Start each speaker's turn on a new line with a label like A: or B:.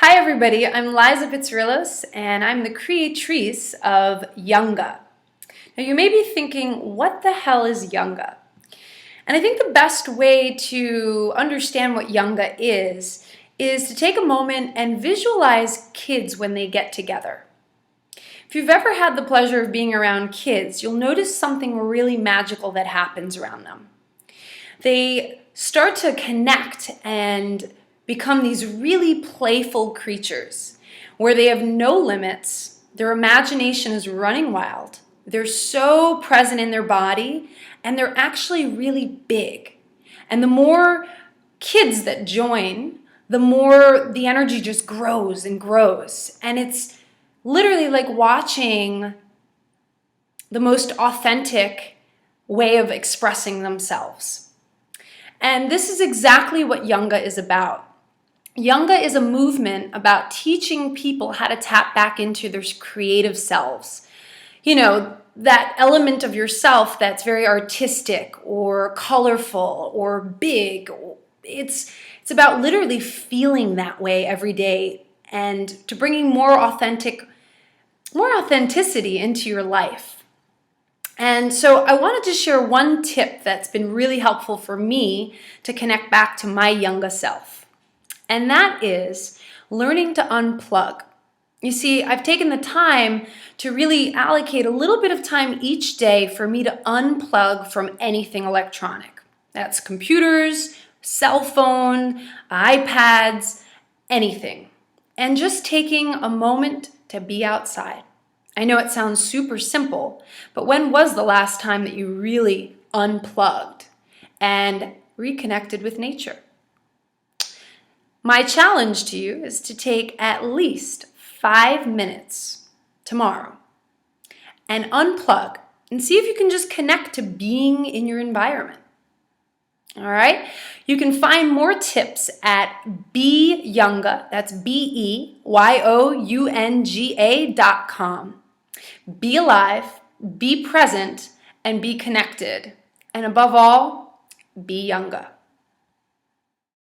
A: Hi everybody, I'm Liza Pitsirilos and I'm the creatrice of YOunGA. Now you may be thinking, what the hell is YOunGA? And I think the best way to understand what YOunGA is to take a moment and visualize kids when they get together. If you've ever had the pleasure of being around kids, you'll notice something really magical that happens around them. They start to connect and become these really playful creatures where they have no limits, their imagination is running wild, they're so present in their body, and they're actually really big. And the more kids that join, the more the energy just grows and grows. And it's literally like watching the most authentic way of expressing themselves. And this is exactly what YOunGA is about. YOunGA is a movement about teaching people how to tap back into their creative selves. You know, that element of yourself that's very artistic or colorful or big. It's about literally feeling that way every day and to bringing more authenticity into your life. And so I wanted to share one tip that's been really helpful for me to connect back to my YOunGA self. And that is learning to unplug. You see, I've taken the time to really allocate a little bit of time each day for me to unplug from anything electronic. That's computers, cell phone, iPads, anything. And just taking a moment to be outside. I know it sounds super simple, but when was the last time that you really unplugged and reconnected with nature? My challenge to you is to take at least 5 minutes tomorrow and unplug and see if you can just connect to being in your environment. All right? You can find more tips at YOunGA, that's BEYOUNGA.com. Be alive, be present, and be connected. And above all, be YOunGA.